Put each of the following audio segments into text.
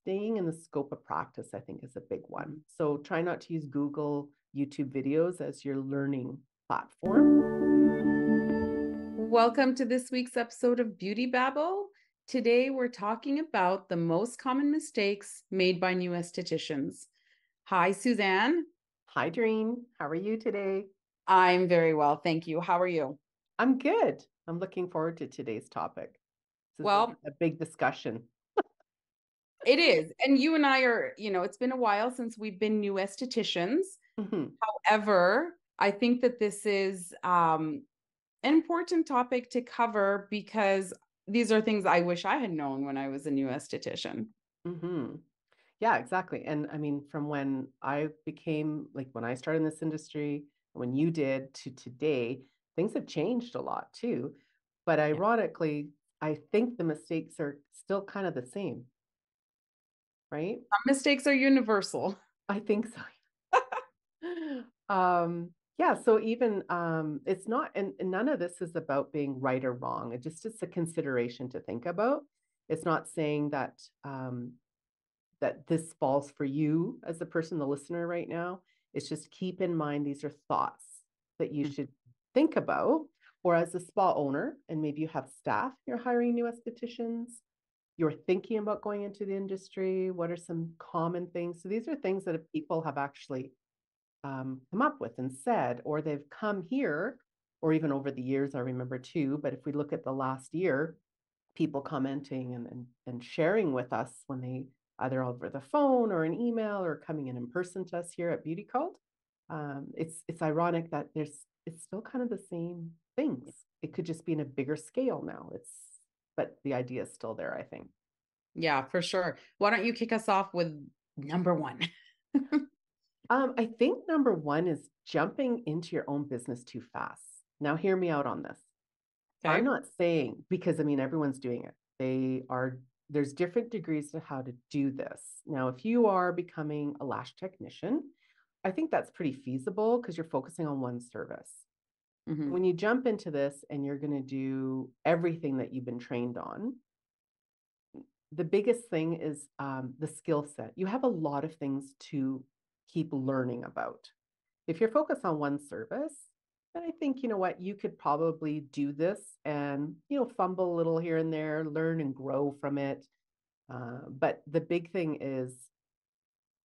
staying in the scope of practice, I think, is a big one. So try not to use Google, YouTube videos as your learning platform. Welcome to this week's episode of Beauty Babble. Today, we're talking about the most common mistakes made by new estheticians. Hi, Suzanne. Hi, Doreen. How are you today? I'm very well, thank you. How are you? I'm good. I'm looking forward to today's topic. This is Well, a big discussion. it is. And you and I are, it's been a while since we've been new estheticians. However, I think that this is an important topic to cover because these are things I wish I had known when I was a new esthetician. Yeah, exactly. And I mean, from when I became, like when I started in this industry, when you did to today, things have changed a lot too. But ironically, I think the mistakes are still kind of the same, right? Some mistakes are universal. I think so. Yeah, so even it's not, and none of this is about being right or wrong. It just is a consideration to think about. It's not saying that that this falls for you as the person, the listener right now. It's just keep in mind these are thoughts that you should think about. Or as a spa owner, and maybe you have staff, you're hiring new estheticians, you're thinking about going into the industry. What are some common things? So these are things that people have actually come up with and said, or they've come here, or even over the years, I remember too. But if we look at the last year, people commenting and sharing with us when they either over the phone or an email or coming in person to us here at Beauty Cult. It's ironic that it's still kind of the same things. It could just be in a bigger scale now. But the idea is still there, I think. Yeah, for sure. Why don't you kick us off with number one? I think number one is jumping into your own business too fast. Now, hear me out on this. Okay. I'm not saying, because I mean, everyone's doing it. There's different degrees to how to do this. Now, if you are becoming a lash technician, I think that's pretty feasible because you're focusing on one service. When you jump into this and you're going to do everything that you've been trained on, the biggest thing is the skill set. You have a lot of things to keep learning about. If you're focused on one service, then I think, you know what, you could probably do this and, fumble a little here and there, learn and grow from it. But the big thing is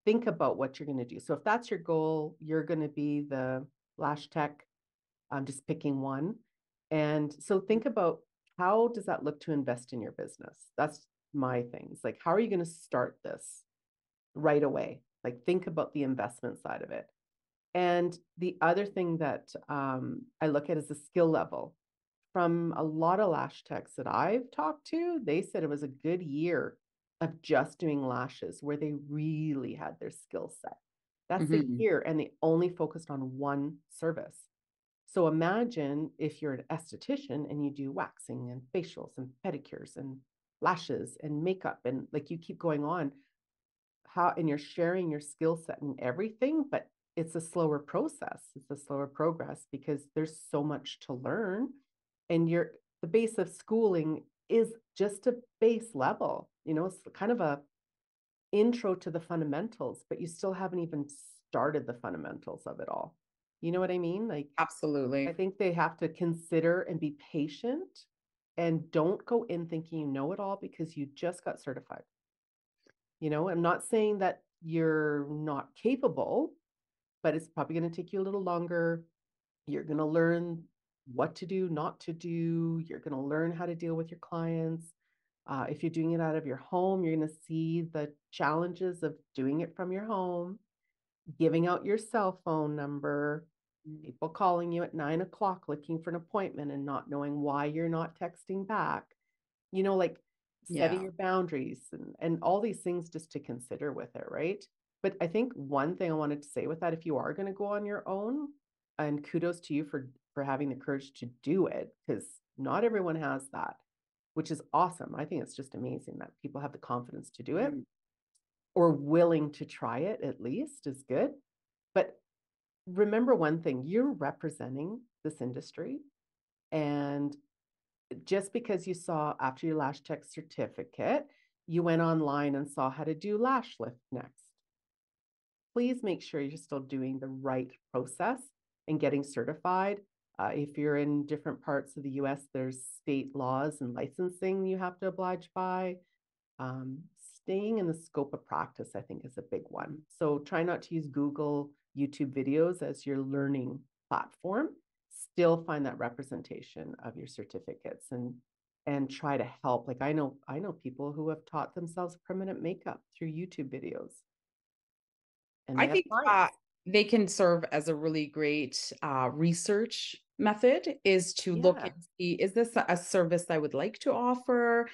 think about what you're going to do. So if that's your goal, you're going to be the lash tech. I'm just picking one. And so think about how does that look to invest in your business? That's my things. Like, how are you going to start this right away? Like, think about the investment side of it. And the other thing that I look at is the skill level. From a lot of lash techs that I've talked to, they said it was a good year of just doing lashes where they really had their skill set. That's a year, and they only focused on one service. So imagine if you're an esthetician and you do waxing and facials and pedicures and lashes and makeup, and like you keep going on, and you're sharing your skill set and everything, but it's a slower process. It's a slower progress because there's so much to learn. And the base of schooling is just a base level. It's kind of a intro to the fundamentals, but you still haven't even started the fundamentals of it all. You know what I mean? Like, Absolutely. I think they have to consider and be patient and don't go in thinking you know it all because you just got certified. I'm not saying that you're not capable, but it's probably going to take you a little longer. You're going to learn what to do, not to do. You're going to learn how to deal with your clients. If you're doing it out of your home, you're going to see the challenges of doing it from your home, giving out your cell phone number, people calling you at 9 o'clock looking for an appointment and not knowing why you're not texting back. Like setting your boundaries and all these things just to consider with it, right? But I think one thing I wanted to say with that, if you are going to go on your own, and kudos to you for having the courage to do it, because not everyone has that, which is awesome. I think it's just amazing that people have the confidence to do it or willing to try it, at least is good. But remember one thing, you're representing this industry, and just because you saw after your lash tech certificate, you went online and saw how to do lash lift next. Please make sure you're still doing the right process and getting certified. If you're in different parts of the US, there's state laws and licensing you have to oblige by. Staying in the scope of practice, I think, is a big one. So try not to use Google, YouTube videos as your learning platform. Still find that representation of your certificates and try to help. Like I know people who have taught themselves permanent makeup through YouTube videos, and I they have think clients. they can serve as a really great research method, is to look Yeah. and see, is this a service I would like to offer?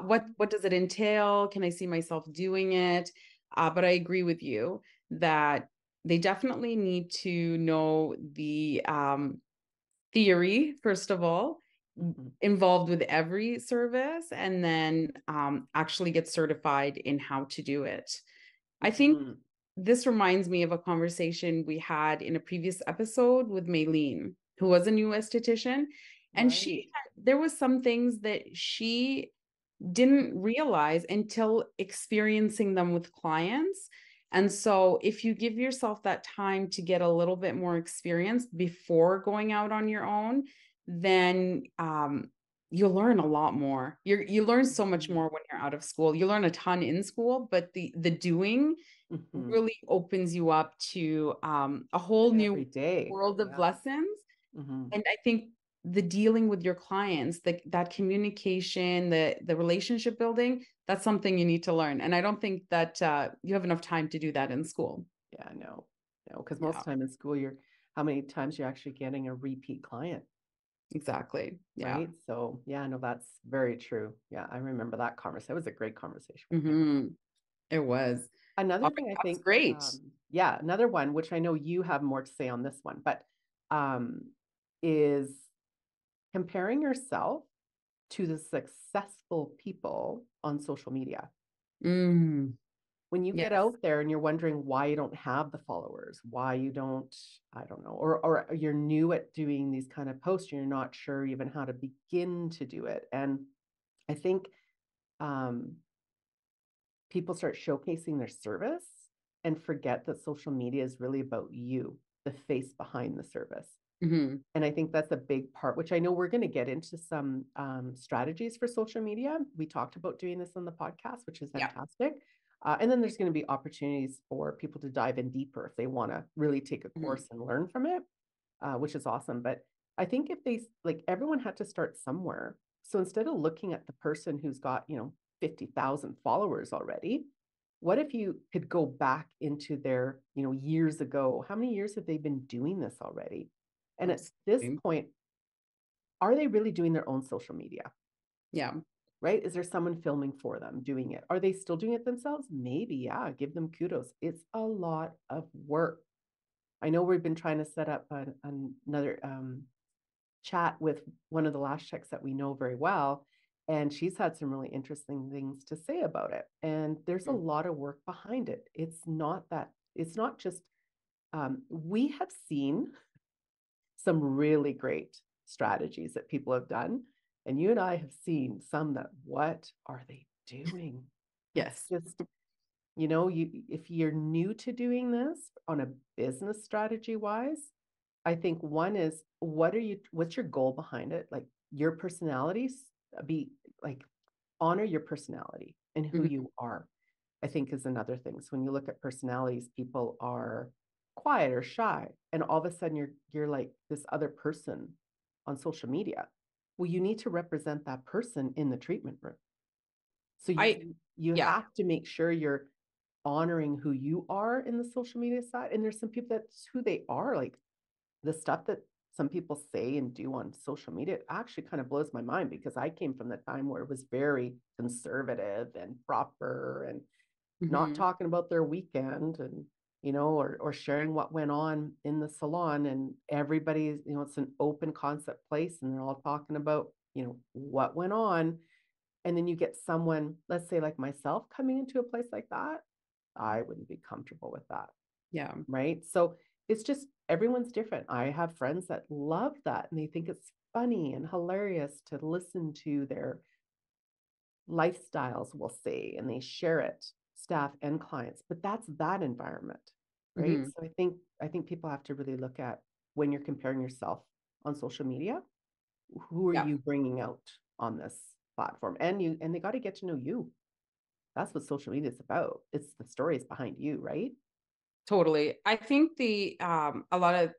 What does it entail? Can I see myself doing it? But I agree with you that they definitely need to know the theory, first of all, Mm-hmm. involved with every service, and then actually get certified in how to do it. I think Mm-hmm. this reminds me of a conversation we had in a previous episode with Maylene, who was a new esthetician. And Right. there was some things that she didn't realize until experiencing them with clients. And so, if you give yourself that time to get a little bit more experience before going out on your own, then you'll learn a lot more. You learn so much Mm-hmm. more when you're out of school. You learn a ton in school, but the doing Mm-hmm. really opens you up to a whole And new every day. world of Yeah. lessons. Mm-hmm. And I think the dealing with your clients, that communication, the relationship building, that's something you need to learn. And I don't think that you have enough time to do that in school. Yeah, no, no, because most Yeah, of the time in school, how many times you're actually getting a repeat client, exactly. Yeah. right? So yeah, no, that's very true. Yeah, I remember that conversation. It was a great conversation with you. Hmm. It was. All Another right, thing I that's think, great. yeah, another one, which I know you have more to say on this one, but um, is comparing yourself to the successful people on social media. Mm, When you get yes. out there and you're wondering why you don't have the followers, why you don't, I don't know, or you're new at doing these kind of posts, you're not sure even how to begin to do it. And I think um, people start showcasing their service and forget that social media is really about you, the face behind the service. Hmm. And I think that's a big part, which I know we're going to get into some strategies for social media. We talked about doing this on the podcast, which is Yeah. fantastic. And then there's going to be opportunities for people to dive in deeper if they want to really take a Hmm. course and learn from it, which is awesome. But I think if they, like, everyone had to start somewhere. So instead of looking at the person who's got, 50,000 followers already, what if you could go back into their, years ago? How many years have they been doing this already? And at this Absolutely. point, are they really doing their own social media? Yeah. Right? Is there someone filming for them doing it? Are they still doing it themselves? Maybe, yeah. Give them kudos. It's a lot of work. I know we've been trying to set up another chat with one of the lash techs that we know very well. And she's had some really interesting things to say about it. And there's a Mm. lot of work behind it. It's not just, we have seen some really great strategies that people have done. And you and I have seen some that, what are they doing? It's Yes. just, if you're new to doing this on a business strategy wise, I think one is, what's your goal behind it? Like your personalities, be like, honor your personality and who Hmm. you are, I think is another thing. So when you look at personalities, people are quiet or shy, and all of a sudden you're like this other person on social media. Well, you need to represent that person in the treatment room. So I, you yeah. have to make sure you're honoring who you are in the social media side. And there's some people that's who they are. Like the stuff that some people say and do on social media actually kind of blows my mind, because I came from the time where it was very conservative and proper and not Hmm. talking about their weekend, and or sharing what went on in the salon, and everybody's, it's an open concept place and they're all talking about, what went on. And then you get someone, let's say like myself, coming into a place like that, I wouldn't be comfortable with that. Yeah. Right? So it's just, everyone's different. I have friends that love that and they think it's funny and hilarious to listen to their lifestyles, we'll say, and they share it, staff and clients, but that's that environment, right? Hmm. So I think people have to really look at when you're comparing yourself on social media, who are Yeah. you bringing out on this platform? And they got to get to know you. That's what social media is about. It's the stories behind you, right? Totally. I think a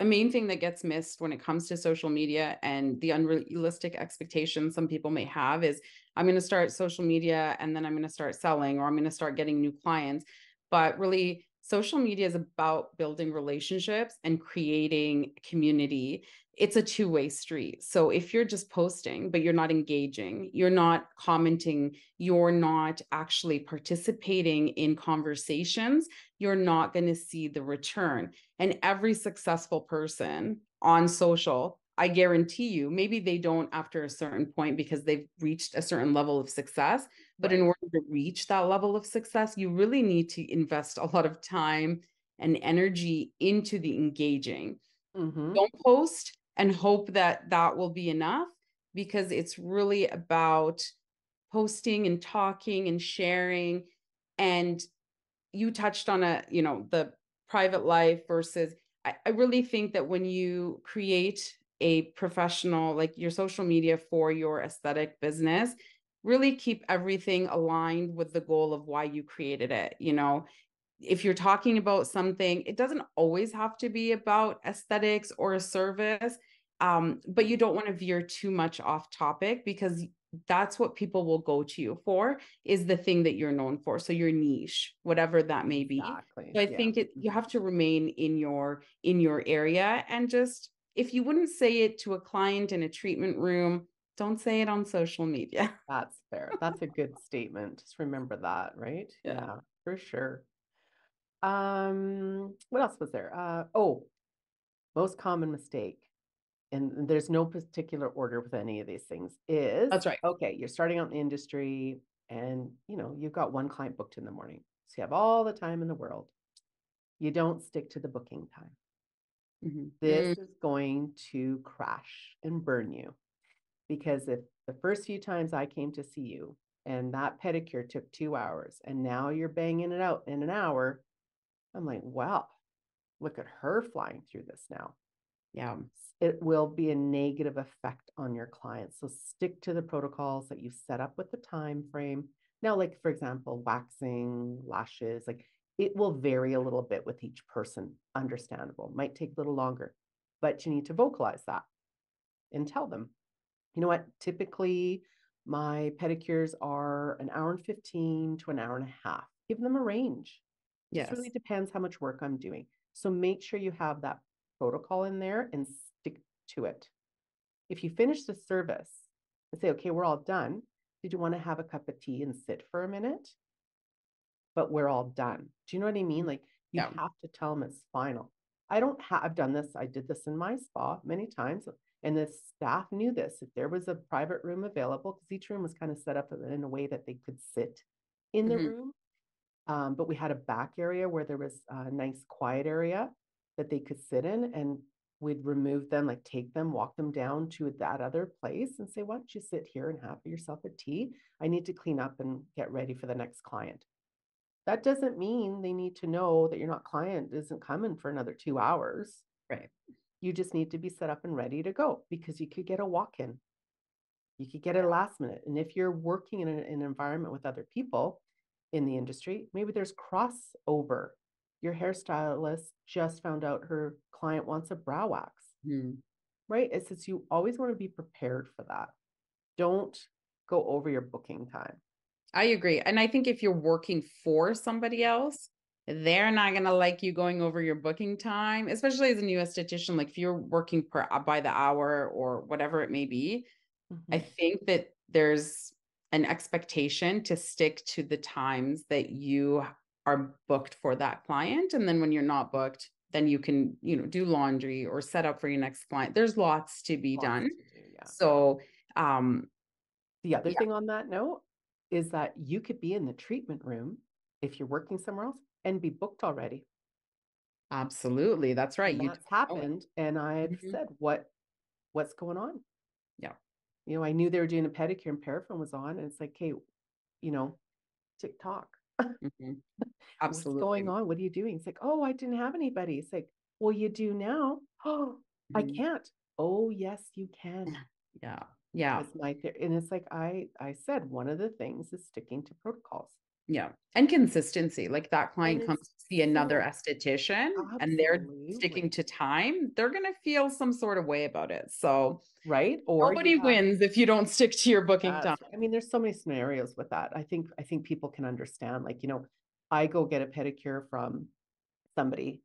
main thing that gets missed when it comes to social media and the unrealistic expectations some people may have is I'm going to start social media and then I'm going to start selling or I'm going to start getting new clients. But really, social media is about building relationships and creating community. It's a two-way street. So if you're just posting, but you're not engaging, you're not commenting, you're not actually participating in conversations, you're not going to see the return. And every successful person on social, I guarantee you, maybe they don't after a certain point because they've reached a certain level of success. But in Right. order to reach that level of success, you really need to invest a lot of time and energy into the engaging. Mm-hmm. Don't post and hope that that will be enough because it's really about posting and talking and sharing. And you touched on the private life versus I really think that when you create a professional, like your social media for your aesthetic business, really keep everything aligned with the goal of why you created it. If you're talking about something, it doesn't always have to be about aesthetics or a service, but you don't want to veer too much off topic because that's what people will go to you for is the thing that you're known for. So your niche, whatever that may be. Exactly. So I Yeah. think you have to remain in your area and just if you wouldn't say it to a client in a treatment room, don't say it on social media. That's fair. That's a good statement. Just remember that, right? Yeah, Yeah, for sure. What else was there? Oh, most common mistake, and there's no particular order with any of these things, is that's right. okay, you're starting out in the industry and you've got one client booked in the morning. So you have all the time in the world. You don't stick to the booking time. This Mhm. is going to crash and burn you because if the first few times I came to see you and that pedicure took 2 hours and now you're banging it out in an hour, I'm like, wow, look at her flying through this now. Yeah. It will be a negative effect on your clients. So stick to the protocols that you set up with the time frame. Now, like for example, waxing, lashes, like it will vary a little bit with each person. Understandable. Might take a little longer, but you need to vocalize that and tell them, you know what, typically my pedicures are an hour and 15 to an hour and a half. Give them a range. Just really Yes. depends how much work I'm doing. So make sure you have that protocol in there and stick to it. If you finish the service and say, okay, we're all done, did you want to have a cup of tea and sit for a minute? But we're all done. Do you know what I mean? Like you Yeah. have to tell them it's final. I've done this. I did this in my spa many times. And the staff knew this. If there was a private room available, because each room was kind of set up in a way that they could sit in the Mhm. room. But we had a back area where there was a nice quiet area that they could sit in, and we'd remove them, like take them, walk them down to that other place and say, why don't you sit here and have yourself a tea? I need to clean up and get ready for the next client. That doesn't mean they need to know that your not client isn't coming for another 2 hours. Right. You just need to be set up and ready to go because you could get a walk in. You could get it Yeah. last minute. And if you're working in an environment with other people in the industry, maybe there's crossover. Your hairstylist just found out her client wants a brow wax, Mhm. right? It's just you always want to be prepared for that. Don't go over your booking time. I agree. And I think if you're working for somebody else, they're not going to like you going over your booking time, especially as a new esthetician. Like if you're working by the hour or whatever it may be, I Mhm. think that there's an expectation to stick to the times that you are booked for that client. And then when you're not booked, then you can, do laundry or set up for your next client. There's lots to be Lots done. to do. Yeah. So, um, The other yeah, thing on that note is that you could be in the treatment room if you're working somewhere else and be booked already. absolutely. That's right. And You don't that's know it. happened. And I've Mhm. said, what's going on? Yeah. I knew they were doing a pedicure and paraffin was on, and it's like, hey, TikTok. Mhm. What's going Absolutely. on? What are you doing? It's like, oh, I didn't have anybody. It's like, well, you do now. Oh, I Mhm. can't. Oh, yes, you can. Yeah. Yeah. Because and it's like I said, one of the things is sticking to protocols. Yeah. And consistency. Like that And client comes it's to see another so esthetician and they're sticking absolutely to time, they're going to feel some sort of way about it. So right. Or you nobody have wins if you don't stick to your booking time. that's right. I mean, there's so many scenarios with that. I think people can understand. Like, I go get a pedicure from somebody,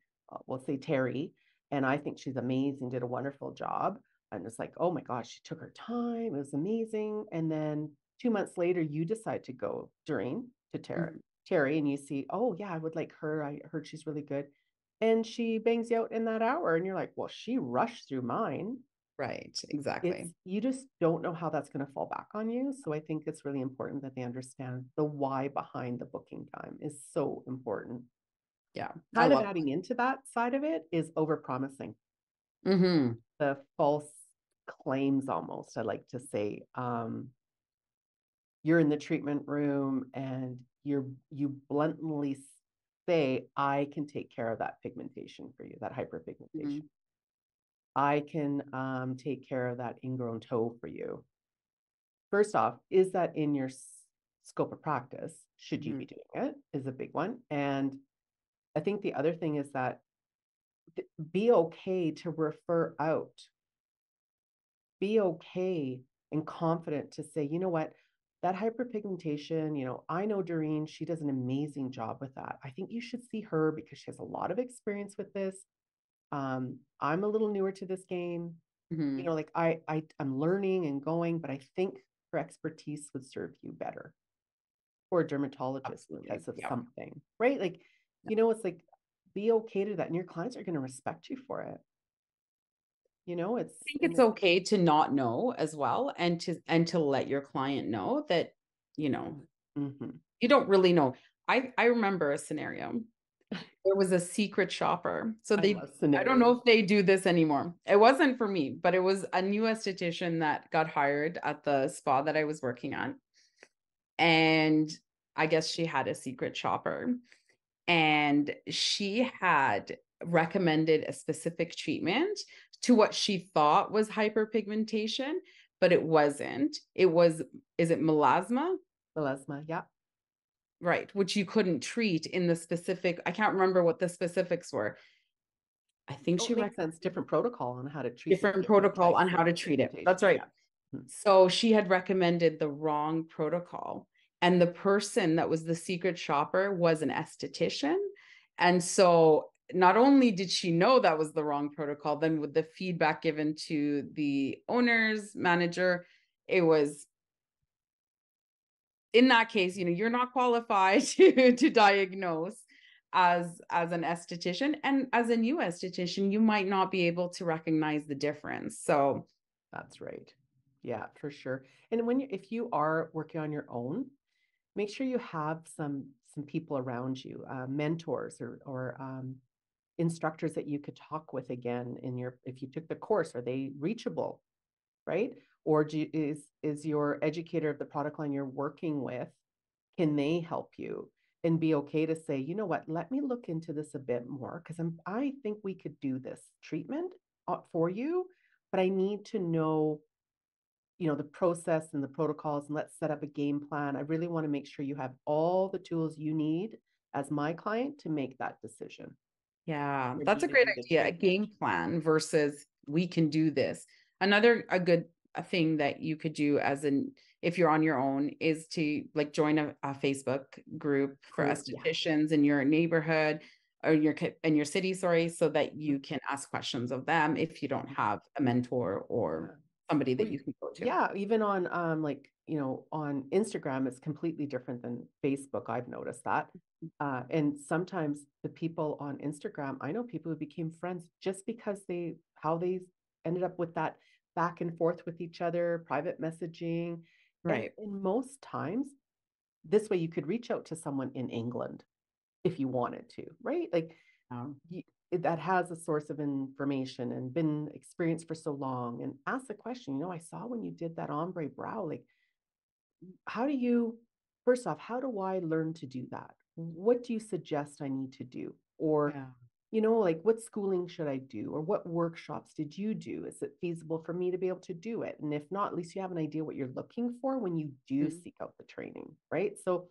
we'll say Terry, and I think she's amazing, did a wonderful job. And it's like, oh my gosh, she took her time. It was amazing. And then 2 months later, you decide to go during to Mhm. Terry, and you see, oh yeah, I would like her. I heard she's really good. And she bangs you out in that hour. And you're like, well, she rushed through mine. Right. It's Exactly. you just don't know how that's going to fall back on you. So I think it's really important that they understand the why behind the booking time is so important. Yeah. I Kind of love adding into that side of it is overpromising, that. Hmm. the false claims almost. I like to say, you're in the treatment room and you bluntly say, I can take care of that pigmentation for you, that hyperpigmentation. Hmm. I can take care of that ingrown toe for you. First off, is that in your scope of practice? Should you Hmm. be doing it? Is a big one. And I think the other thing is that be okay to refer out, be okay and confident to say, you know what, that hyperpigmentation, I know Doreen, she does an amazing job with that. I think you should see her because she has a lot of experience with this. I'm a little newer to this game. Hmm. Like I'm learning and going, but I think her expertise would serve you better, or a dermatologist Absolutely. because of Yeah. something, right? Like, it's like be okay to that, and your clients are going to respect you for it. Think And it's it's okay to not know as well and to let your client know that, you know, mhm. you don't really know. I remember a scenario. There was a secret shopper. So I love I don't know scenarios. if they do this anymore. It wasn't for me, but it was a new esthetician that got hired at the spa that I was working at. And I guess she had a secret shopper and she had recommended a specific treatment to what she thought was hyperpigmentation, but it wasn't. It was, is it melasma? Melasma, yeah. Right, which you couldn't treat in the specific, I can't remember what the specifics were. I think Oh, she it makes recommended sense. Different protocol on how to treat the different different protocol on types how of to treat it. pigmentation. That's right. Yeah. Mhm. So she had recommended the wrong protocol. And the person that was the secret shopper was an esthetician. And so not only did she know that was the wrong protocol, then with the feedback given to the owner's manager, it was in that case, you're not qualified to diagnose as an esthetician. And as a new esthetician, you might not be able to recognize the difference. So That's right. Yeah, for sure. And if you are working on your own, make sure you have some people around you, mentors or instructors that you could talk with again if you took the course. Are they reachable, right? Or is your educator of the product line you're working with, can they help you? And be okay to say, you know what, let me look into this a bit more because I think we could do this treatment for you, but I need to know, the process and the protocols, and let's set up a game plan. I really want to make sure you have all the tools you need as my client to make that decision yeah, for that's me a to great do the idea. A treatment. game plan versus we can do this. Another a good a thing that you could do as an if you're on your own is to like join a Facebook group for Group, yeah. estheticians in your neighborhood or in your city, sorry, so that you can ask questions of them if you don't have a mentor or Yeah. somebody Well, that you can go to. yeah, even on like, on Instagram, it's completely different than Facebook. I've noticed that. And sometimes the people on Instagram, I know people who became friends just because how they ended up with that back and forth with each other, private messaging. And Right. in most times, this way you could reach out to someone in England if you wanted to, right? Like Um, that has a source of information and been experienced for so long, and ask the question, I saw when you did that ombre brow, like, how do you, first off, how do I learn to do that? What do you suggest I need to do? Or, Yeah. like, what schooling should I do? Or what workshops did you do? Is it feasible for me to be able to do it? And if not, at least you have an idea what you're looking for when you do Mhm. seek out the training, right? So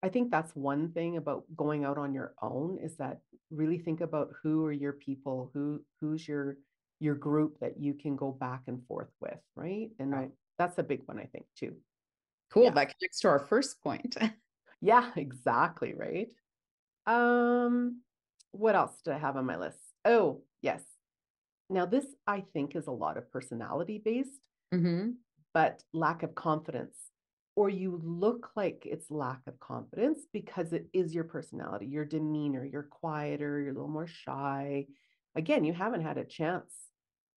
I think that's one thing about going out on your own, is that really think about who are your people, who's your group that you can go back and forth with, right? And Yeah. that's a big one, I think, too. Cool. Yeah. That connects to our first point. Yeah, exactly, right? Um, what else did I have on my list? Oh, yes. Now this I think is a lot of personality based, Hmm. but lack of confidence, or you look like it's lack of confidence because it is your personality, your demeanor, you're quieter, you're a little more shy. Again, you haven't had a chance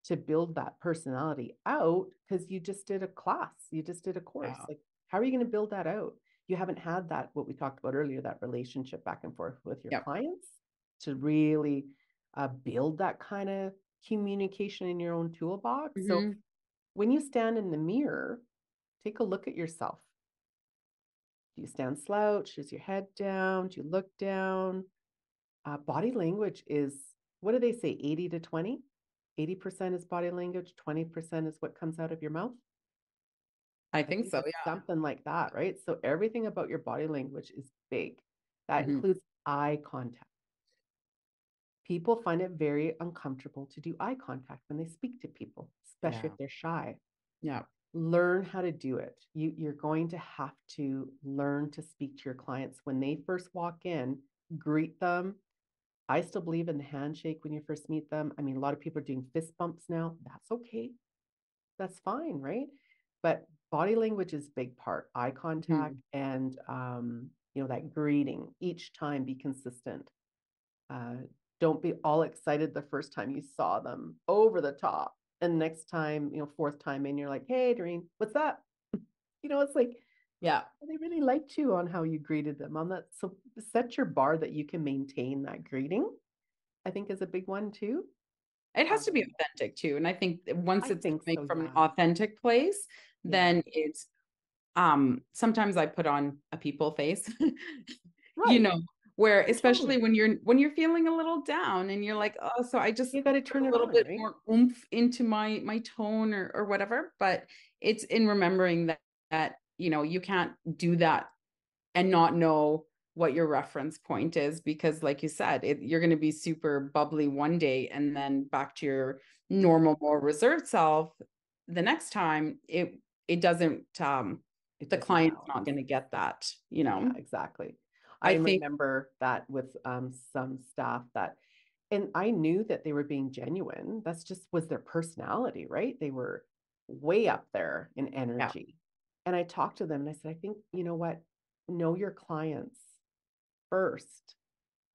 to build that personality out because you just did a class, you just did a course. Yeah. Like, how are you going to build that out? You haven't had that, what we talked about earlier, that relationship back and forth with your Yep. clients to really build that kind of communication in your own toolbox. So Hmm. when you stand in the mirror, take a look at yourself. Do you stand slouched? Is your head down? Do you look down? Body language is, what do they say, 80 to 20? 80% is body language, 20% is what comes out of your mouth. I I think think so. it's something like that, right? So everything about your body language is big. That Yeah. Hmm. includes eye contact. People find it very uncomfortable to do eye contact when they speak to people, especially Yeah. if they're shy. Yeah. Learn how to do it. You're going to have to learn to speak to your clients when they first walk in, greet them. I still believe in the handshake when you first meet them. I mean, a lot of people are doing fist bumps now. That's okay. That's fine, right? But body language is a big part. Eye contact Hmm. and that greeting each time, be consistent. Uh, don't be all excited the first time you saw them, over the top. And next time, fourth time in, you're like, hey, Doreen, what's that? It's like, Yeah. they really liked you on how you greeted them on that. So set your bar that you can maintain that greeting, I think is a big one too. It has to be Um, authentic too. And I think that once I it's think coming so. from an Yeah. authentic place, Yeah. then it's sometimes I put on a people face, you Right. know, where Oh, especially totally. when you're feeling a little down and you're Yeah. like, oh, so I just You got to put turn a it little on, bit right? more oomph into my tone or whatever. But it's in remembering that you can't do that and not know what your reference point is, because like you said, you're going to be super bubbly one day and then back to your Yeah. normal, more reserved self the next time. It doesn't It the doesn't client's not balance. going to get that, Yeah, exactly. I I think. remember that with some staff that, and I knew that they were being genuine. That's just was their personality, right? They were way up there in Yeah. energy. And I talked to them and I said, I think, you know what? Know your clients first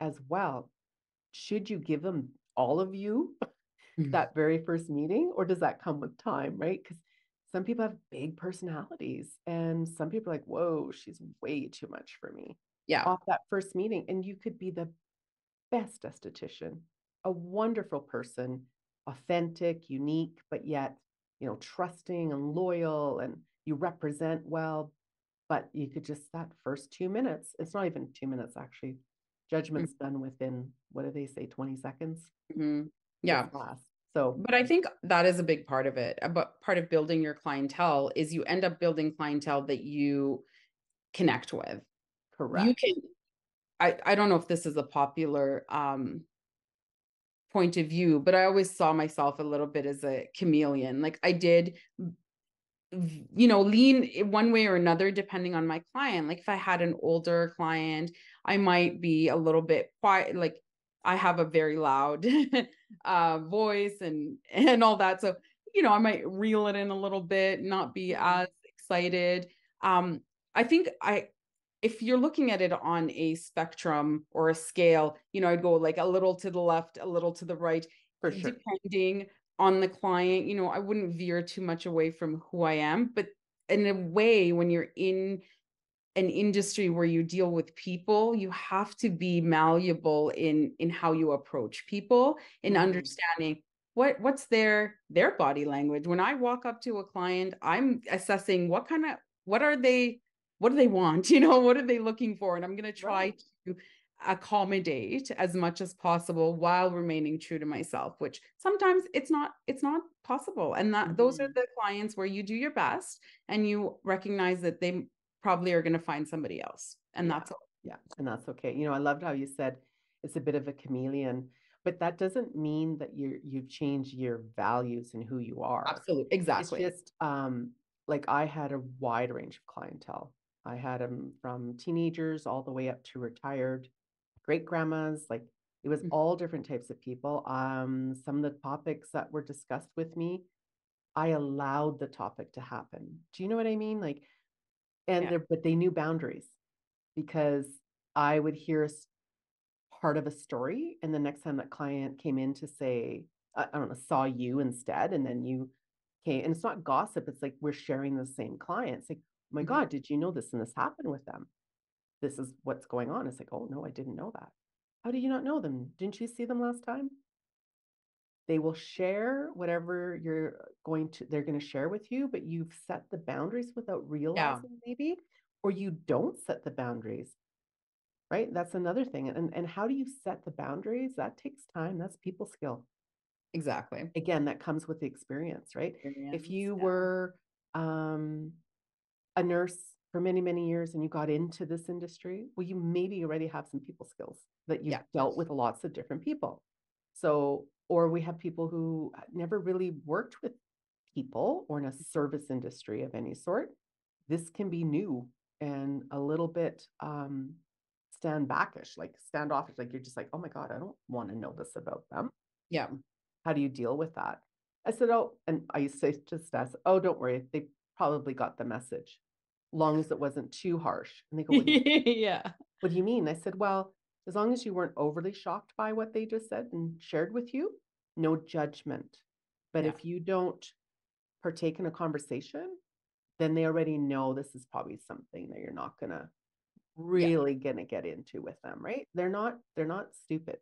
as well. Should you give them all of you Mhm. that very first meeting, or does that come with time, right? Because some people have big personalities, and some people are like, whoa, she's way too much for me Yeah. off that first meeting. And you could be the best esthetician, a wonderful person, authentic, unique, but yet, trusting and loyal, and you represent well. But you could just, that first 2 minutes, it's not even 2 minutes actually. Judgment's done within, what do they say, 20 seconds? Mhm. It's Yeah. fast. So, But I think that is a big part of it. But part of building your clientele is you end up building clientele that you connect with. You correct. can, I don't know if this is a popular point of view, but I always saw myself a little bit as a chameleon. Like I did, lean one way or another depending on my client. Like if I had an older client, I might be a little bit quiet. Like I have a very loud voice and all that. So, I might reel it in a little bit, not be Yeah, as excited. Um, I think if you're looking at it on a spectrum or a scale, I'd go like a little to the left, a little to the right, for sure. depending on the client. I wouldn't veer too much away from who I am, but in a way, when you're in an industry where you deal with people, you have to be malleable in how you approach people, in understanding what's their body language. When I walk up to a client, I'm assessing what are they what do they want? What are they looking for? And I'm going to try Right. to accommodate as much as possible while remaining true to myself, which sometimes it's not possible. And that those are Mhm. the clients where you do your best and you recognize that they probably are going to find somebody else. And Yeah. that's all. Yeah. And that's okay. I loved how you said it's a bit of a chameleon, but that doesn't mean that you've changed your values and who you are. Absolutely. It's Exactly. just like I had a wide range of clientele. I had them from teenagers all the way up to retired great grandmas. Like it was all different types of people. Some of the topics that were discussed with me, I allowed the topic to happen. Do you know what I mean? Like, Yeah. but they knew boundaries because I would hear part of a story, and the next time that client came in to say, I don't know, saw you instead, and then you came, and it's not gossip. It's like we're sharing the same client. It's like, oh my Mhm. God, did you know this and this happened with them? This is what's going on. It's like, oh no, I didn't know that. How do you not know them? Didn't you see them last time? They will share whatever they're going to share with you, but you've set the boundaries without Yeah, realizing maybe, or you don't set the boundaries, right? That's another thing. And how do you set the boundaries? That takes time. That's people skill. exactly. Again, that comes with the experience, right? If Experience. you Yeah. were um, a nurse for many, many years and you got into this industry, well, you maybe already have some people skills that you've Yeah. dealt with lots of different people. So, or we have people who never really worked with people or in a service industry of any sort. This can be new and a little bit standoffish, like you're just like, oh my God, I don't want to know this about them. Yeah. How do you deal with that? I said, oh, and I used to say just ask, oh, don't worry. They probably got the message, long as it wasn't too harsh. And they go, Yeah. what do you mean? I said, well, as long as you weren't overly shocked by what they just said and shared with you, no judgment. But Yeah. if you don't partake in a conversation, then they already know this is probably something that you're not Yeah. really gonna get into with them, right? They're not stupid.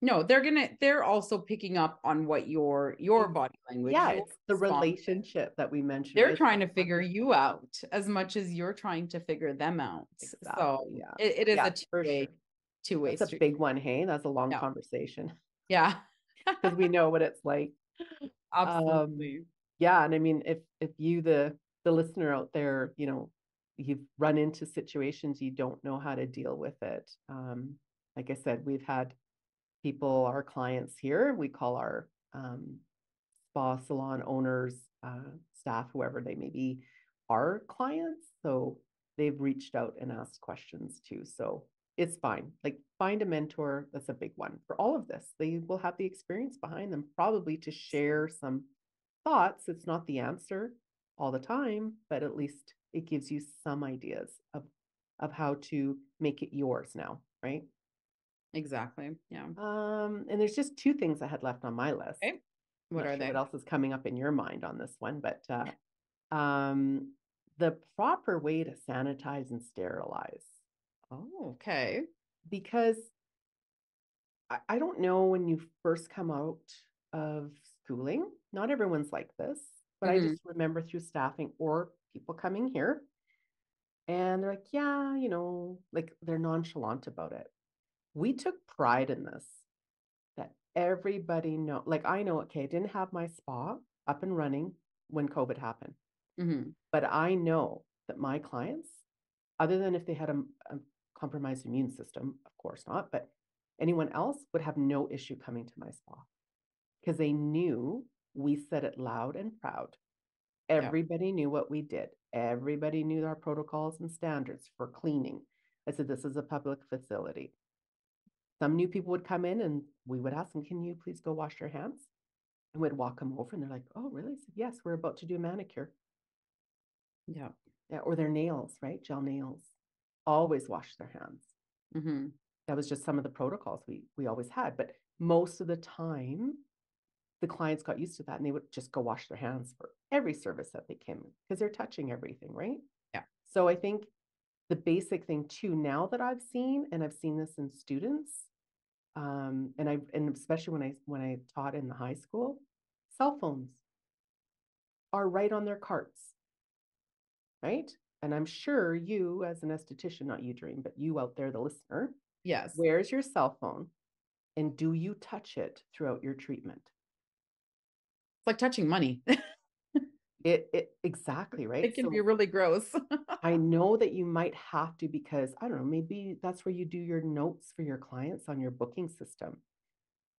No, they're also picking up on what your body language, Yeah, your it's the response. relationship that we mentioned, They're right? It's trying that to figure you out as much as you're trying to figure them out. So exactly, yeah. it is Yeah, a for two-way sure. two-way That's a street. big one, hey? That's a long Yeah. conversation Yeah. because we know what it's like. Um, Absolutely. yeah, and I mean, if you the listener out there, you've run into situations you don't know how to deal with it. Like I said, we've had people, our clients here, we call our spa salon owners, staff, whoever they may be, are clients. So they've reached out and asked questions too. So it's fine. Like find a mentor. That's a big one for all of this. They will have the experience behind them, probably to share some thoughts. It's not the answer all the time, but at least it gives you some ideas of how to make it yours now, right? Exactly. Yeah. And there's just two things I had left on my list. Okay. I'm What not are sure what they? else is coming up in your mind on this one, but um, the proper way to sanitize and sterilize. Oh, okay. Because I don't know when you first come out of schooling, not everyone's like this, but I Hmm. just remember through staffing or people coming here and they're like, yeah, like they're nonchalant about it. We took pride in this, that everybody know, like I know, okay, I didn't have my spa up and running when COVID happened. Hmm. But I know that my clients, other than if they had a compromised immune system, of course not, but anyone else would have no issue coming to my spa because they knew we said it loud and proud. Yeah. Everybody knew what we did. Everybody knew our protocols and standards for cleaning. I said, this is a public facility. Some new people would come in and we would ask them, can you please go wash your hands? And we'd walk them over and they're like, oh, really? I said, yes, we're about to do a manicure. Yeah. Yeah, or their nails, right? Gel nails. Always wash their hands. Hmm. That was just some of the protocols we always had. But most of the time, the clients got used to that and they would just go wash their hands for every service that they came in because they're touching everything, right? Yeah. So I think the basic thing too, now that I've seen, and I've seen this in students, and especially when I taught in the high school, cell phones are right on their carts, right? And I'm sure you, as an esthetician, not you, Dream, but you out there, the listener, Yes. where's your cell phone, and do you touch it throughout your treatment? It's like touching money. It exactly right. It can be So really gross. I know that you might have to, because I don't know, maybe that's where you do your notes for your clients on your booking system.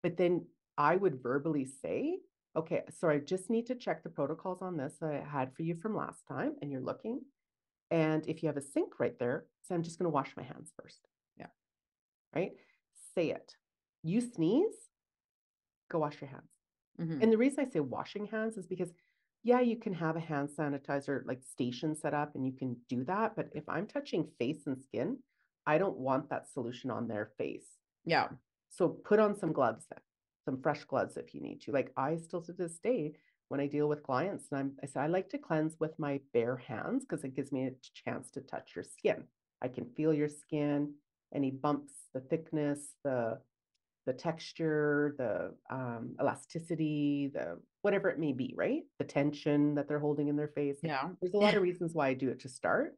But then I would verbally say, okay, so I just need to check the protocols on this that I had for you from last time, and you're looking. And if you have a sink right there, so I'm just going to wash my hands first. Yeah. Right? Say it. You sneeze, go wash your hands. Mhm. And the reason I say washing hands is because, yeah, you can have a hand sanitizer like station set up and you can do that. But if I'm touching face and skin, I don't want that solution on their face. Yeah. So put on some gloves then, some fresh gloves if you need to. Like I still to this day, when I deal with clients, and I say I like to cleanse with my bare hands because it gives me a chance to touch your skin. I can feel your skin, any bumps, the thickness, the texture, the elasticity, the whatever it may be, right? The tension that they're holding in their face. Like, Yeah. there's a lot of reasons why I do it to start.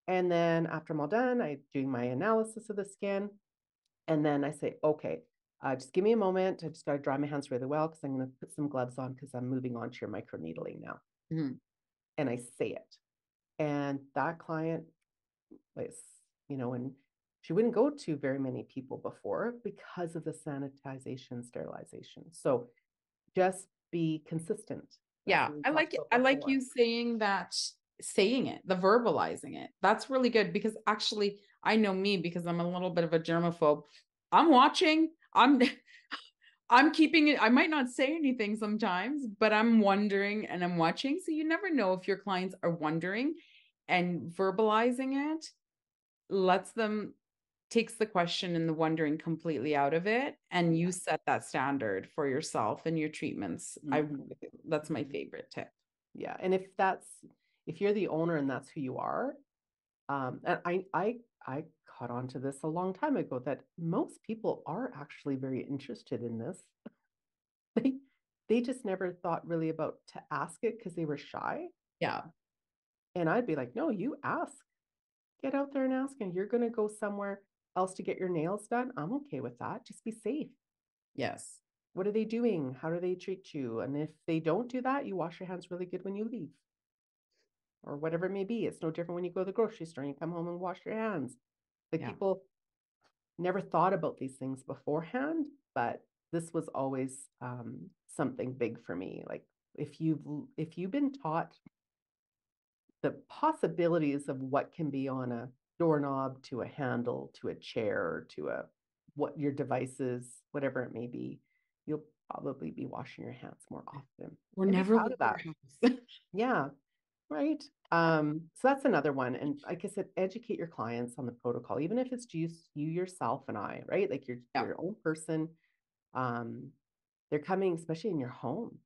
And then after I'm all done, I do my analysis of the skin. And then I say, okay, just give me a moment. I just got to dry my hands really well because I'm going to put some gloves on because I'm moving on to your microneedling now. Mhm. And I say it. And that client was, and she wouldn't go to very many people before because of the sanitization, sterilization. So just be consistent. That's Yeah. what we I talked like it. about I like before. you saying that, saying it, the verbalizing it. That's really good because actually I know me because I'm a little bit of a germaphobe. I'm watching. I'm keeping it. I might not say anything sometimes, but I'm wondering and I'm watching. So you never know if your clients are wondering, and verbalizing it lets them, takes the question and the wondering completely out of it. And Yeah. you set that standard for yourself and your treatments. Mhm. That's my Mhm. favorite tip. Yeah. And if you're the owner and that's who you are, and I caught on to this a long time ago that most people are actually very interested in this. They they just never thought really about to ask it because they were shy. Yeah. And I'd be like, no, you ask. Get out there and ask. And you're gonna go somewhere else to get your nails done. I'm okay with that. Just be safe. Yes. What are they doing? How do they treat you? And if they don't do that, you wash your hands really good when you leave. Or whatever it may be. It's no different when you go to the grocery store and you come home and wash your hands. Like Yeah. people never thought about these things beforehand, but this was always something big for me. Like if you've been taught the possibilities of what can be on a doorknob to a handle to a chair to a what your device is, whatever it may be, you'll probably be washing your hands more often Or and be never proud leave of your that. house. Yeah, right. So that's another one. And like I said, educate your clients on the protocol, even if it's just you yourself and I, right? Like you're Yeah. your own person. Um, they're coming, especially in your home,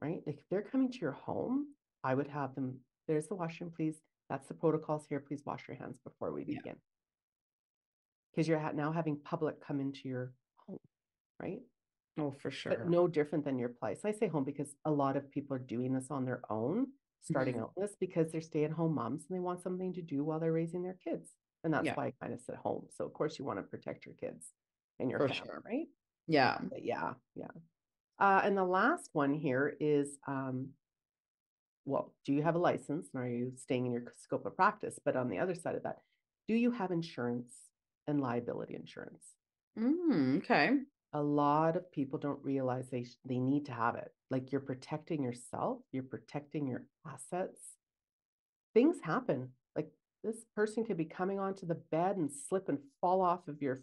right? Like if they're coming to your home, I would have them, there's the washroom, please. That's the protocols here. Please wash your hands before we Yeah. begin. Because you're now having public come into your home, right? Oh, for But sure. no different than your place. I say home because a lot of people are doing this on their own, starting Mhm. out this because they're stay-at-home moms and they want something to do while they're raising their kids. And that's Yeah, why I kind of said home. So of course you want to protect your kids and your for family, sure. right? Yeah. But yeah, yeah. And the last one here is, well, do you have a license and are you staying in your scope of practice? But on the other side of that, do you have insurance and liability insurance? Okay. A lot of people don't realize they need to have it. Like you're protecting yourself, you're protecting your assets. Things happen. Like this person could be coming onto the bed and slip and fall off of your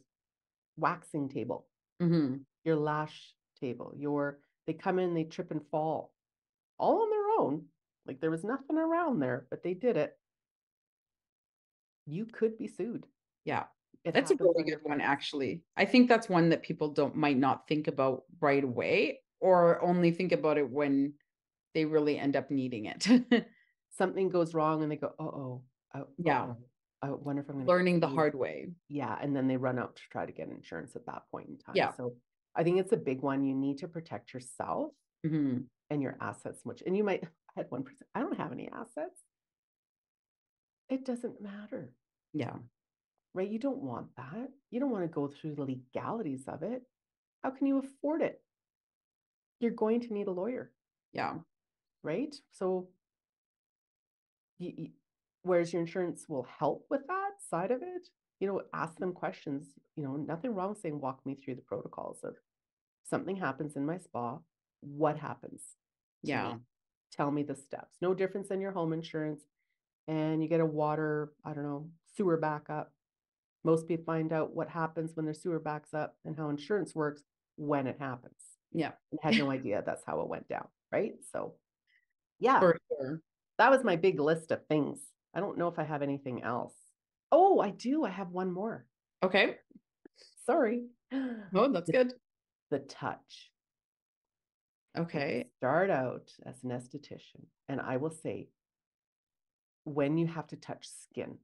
waxing table, Hmm. your lash table, they come in, they trip and fall all on their own. Like there was nothing around there, but they did it. You could be sued. Yeah. It That's a happens really on good your one, practice. actually. I think that's one that people don't might not think about right away or only think about it when they really end up needing it. Something goes wrong and they go, uh-oh, Yeah. uh-oh, I wonder if I'm going to Learning the continue. hard way. Yeah. And then they run out to try to get insurance at that point in time. Yeah. So I think it's a big one. You need to protect yourself Mm-hmm. and your assets, which, and you might, I had 1%. I don't have any assets. It doesn't matter, Yeah. right? You don't want that. You don't want to go through the legalities of it. How can you afford it? You're going to need a lawyer, Yeah. right? So, you, whereas your insurance will help with that side of it, ask them questions. Nothing wrong saying, walk me through the protocols of something happens in my spa. What happens to Yeah. me? Tell me the steps. No difference than your home insurance. And you get a water, I don't know, sewer backup. Most people find out what happens when their sewer backs up and how insurance works when it happens. Yeah. And had no idea that's how it went down, right? So, yeah, For sure. that was my big list of things. I don't know if I have anything else. Oh, I do. I have one more. Okay. Sorry. Oh, that's good. The touch. Okay. Start out as an esthetician, and I will say when you have to touch skin.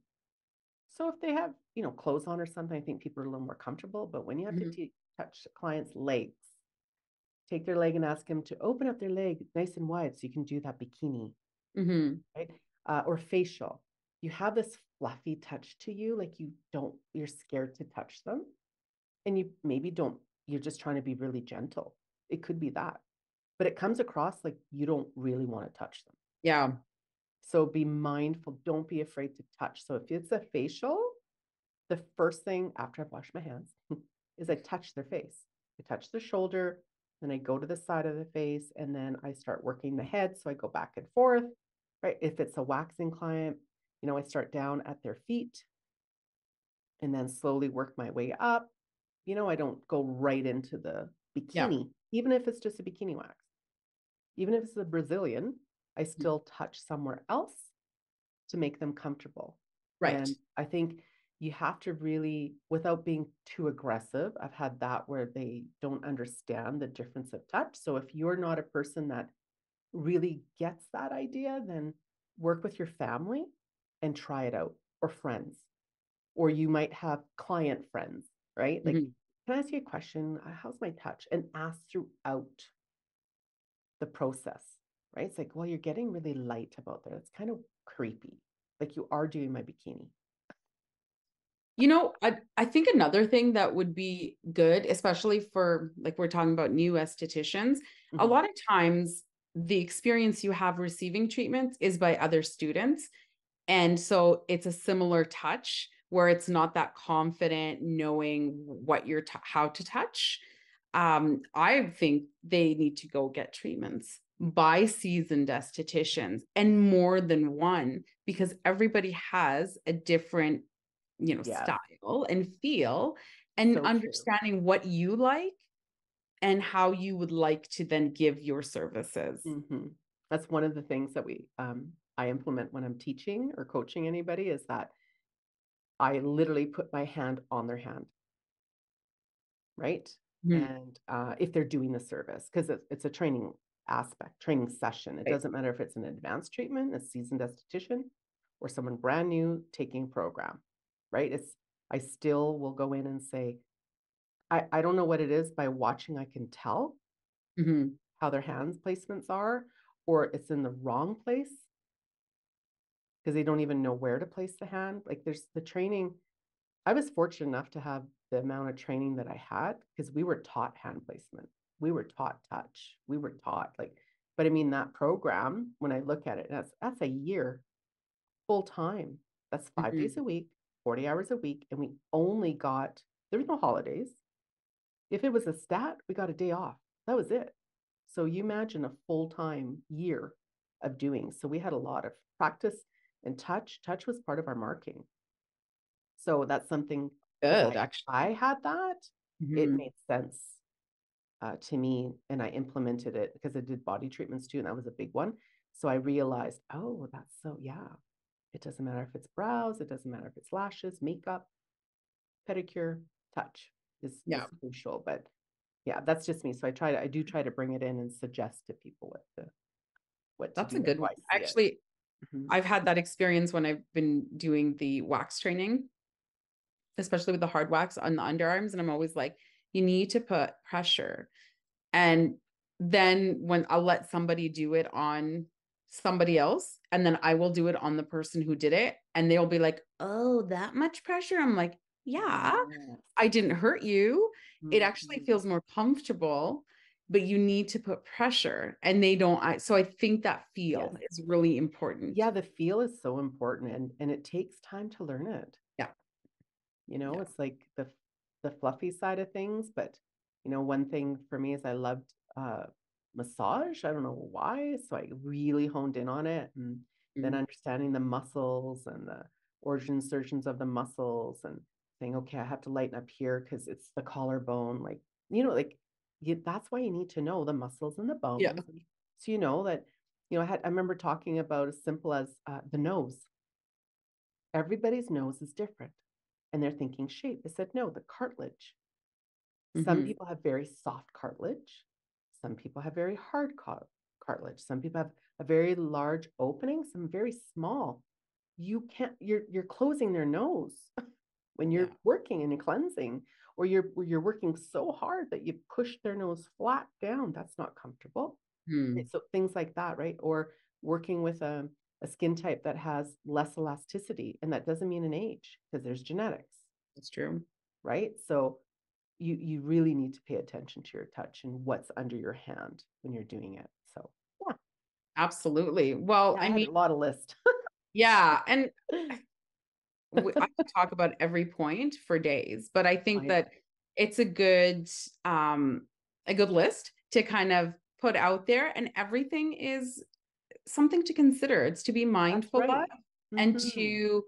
So if they have, clothes on or something, I think people are a little more comfortable. But when you have to Mm-hmm. touch clients' legs, take their leg and ask them to open up their leg nice and wide so you can do that bikini, Mm-hmm. right? Or facial. You have this fluffy touch to you, like you're scared to touch them. And you maybe don't, you're just trying to be really gentle. It could be that. But it comes across like you don't really want to touch them. Yeah. So be mindful. Don't be afraid to touch. So if it's a facial, the first thing after I've washed my hands is I touch their face. I touch their shoulder, then I go to the side of the face, and then I start working the head. So I go back and forth, right? If it's a waxing client, I start down at their feet and then slowly work my way up. I don't go right into the Yeah. bikini, even if it's just a bikini wax. Even if it's a Brazilian, I still touch somewhere else to make them comfortable. Right. And I think you have to really, without being too aggressive, I've had that where they don't understand the difference of touch. So if you're not a person that really gets that idea, then work with your family and try it out, or friends, or you might have client friends, right? Like, Mm-hmm. can I ask you a question? How's my touch? And ask throughout the process, right? It's like, well, you're getting really light about that. It's kind of creepy. Like you are doing my bikini. I think another thing that would be good, especially for like we're talking about new estheticians, a Mm-hmm. lot of times the experience you have receiving treatments is by other students. And so it's a similar touch where it's not that confident knowing what you're how to touch. I think they need to go get treatments by seasoned estheticians and more than one because everybody has a different, Yes, style and feel and so true. understanding what you like and how you would like to then give your services. Mm-hmm. That's one of the things that I implement when I'm teaching or coaching anybody is that I literally put my hand on their hand, right? Mhm. And if they're doing the service, because it's a training aspect, training session. It Right. doesn't matter if it's an advanced treatment, a seasoned esthetician, or someone brand new taking program, right? I still will go in and say, I don't know what it is. By watching, I can tell Mhm. how their hands placements are, or it's in the wrong place because they don't even know where to place the hand. Like there's the training. I was fortunate enough to have the amount of training that I had because we were taught hand placement. We were taught touch. We were taught like, but I mean that program, when I look at it, that's a year full time. That's 5 days Mhm. a week, 40 hours a week. And we only got, there was no holidays. If it was a stat, we got a day off. That was it. So you imagine a full-time year of doing. So we had a lot of practice and touch. Touch was part of our marking. So that's something because Good, I actually. had that, it Mhm. made sense to me, and I implemented it because I did body treatments too, and that was a big one. So I realized, oh, that's so yeah. It doesn't matter if it's brows, it doesn't matter if it's lashes, makeup, pedicure, touch is Yeah, crucial. But yeah, that's just me. So I do try to bring it in and suggest to people what to that's a do. That's good how one. I see it. Actually, I've had that experience when I've been doing the wax training, especially with the hard wax on the underarms. And I'm always like, you need to put pressure. And then when I'll let somebody do it on somebody else, and then I will do it on the person who did it. And they'll be like, oh, that much pressure. I'm like, yeah, Yes. I didn't hurt you. It actually Mhm. feels more comfortable, but you need to put pressure. And they don't. So I think that Yes. feel is really important. Yeah, the feel is so important, and it takes time to learn it. Yeah. You know, Yeah. it's like the fluffy side of things, but you know, one thing for me is I loved massage. I don't know why, so I really honed in on it, and then Mm. understanding the muscles and the origin surgeons of the muscles, and saying, okay, I have to lighten up here because it's the collarbone. Like, you know, like that's why you need to know the muscles and the Yeah. bones, so you know that. You know, I remember talking about as simple as the nose. Everybody's nose is different. And they're thinking shape. I said, no, the cartilage. Some Hmm. people have very soft cartilage. Some people have very hard cartilage. Some people have a very large opening, some very small. You can't, you're closing their nose when you're Yeah. working and cleansing, or you're working so hard that you push their nose flat down. That's not comfortable. Hmm. So things like that, right? Or working with a skin type that has less elasticity, and that doesn't mean an age because there's genetics, That's true. right? So you really need to pay attention to your touch and what's under your hand when you're doing it. So yeah, Absolutely. Well, yeah, I I had mean, a lot of list. yeah. And I could talk about every point for days, but I think I know. that it's um a good list to kind of put out there, and everything is something to consider. It's to be That's mindful of right. and Mm-hmm. to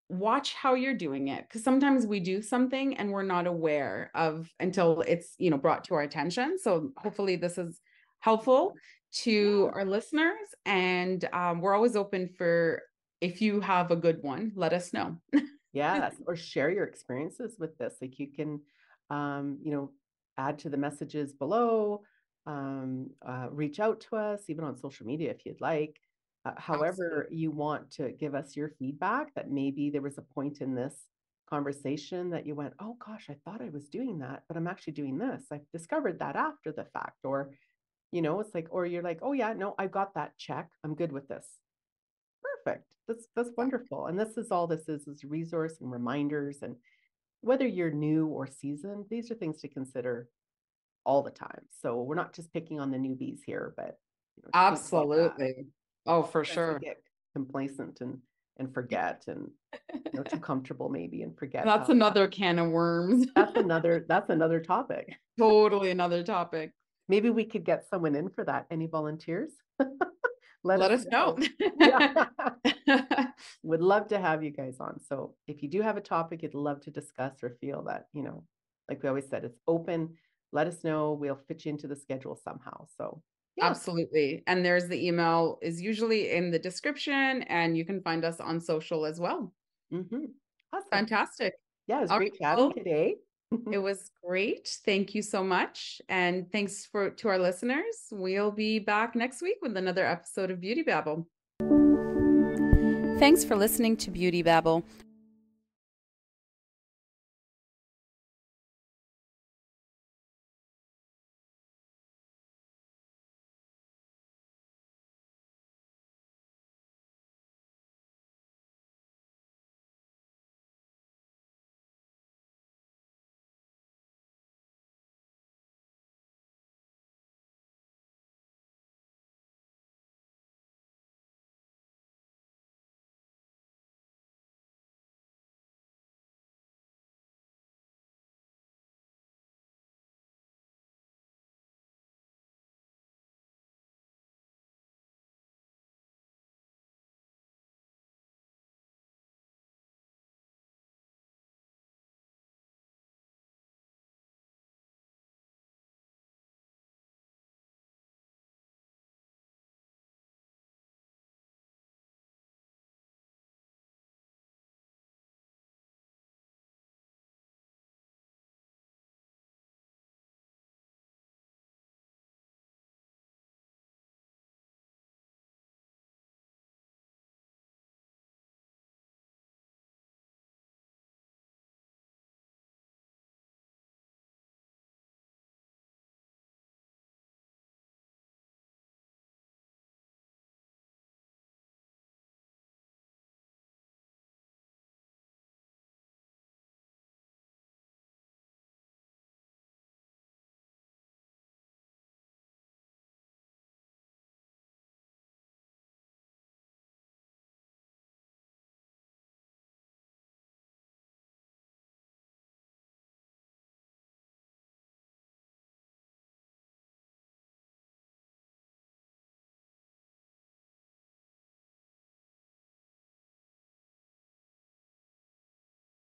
watch how you're doing it, because sometimes we do something and we're not aware of until it's, brought to our attention. So hopefully this is helpful to Yeah. our listeners, and we're always open for, if you have a good one, let us know. Yes, or share your experiences with this. Like you can, you know, add to the messages below, reach out to us, even on social media if you'd like. However, Absolutely. you want to give us your feedback that maybe there was a point in this conversation that you went, oh gosh, I thought I was doing that, but I'm actually doing this. I've discovered that after the fact. Or, you know, it's like, or you're like, oh yeah, no, I got that check. I'm good with this. Perfect. That's Yeah. wonderful. And this is all this is resource and reminders. And whether you're new or seasoned, these are things to consider all the time. So we're not just picking on the newbies here, but to think about that. Absolutely. Oh, for Sometimes we sure. get complacent and forget, and too comfortable maybe, and forget That's how another can of worms. that's another topic. Totally another topic. Maybe we could get someone in for that. Any volunteers? Let us Let us know. know. Yeah. Would love to have you guys on. So if you do have a topic you'd love to discuss or feel that, like we always said, it's open, let us know. We'll fit you into the schedule somehow. So yeah. Absolutely. And there's the email is usually in the description, and you can find us on social as well. Hmm. Awesome. Fantastic. Yeah, it was All great right. chatting Well, today. it was great. Thank you so much. And thanks to our listeners. We'll be back next week with another episode of Beauty Babble. Thanks for listening to Beauty Babble.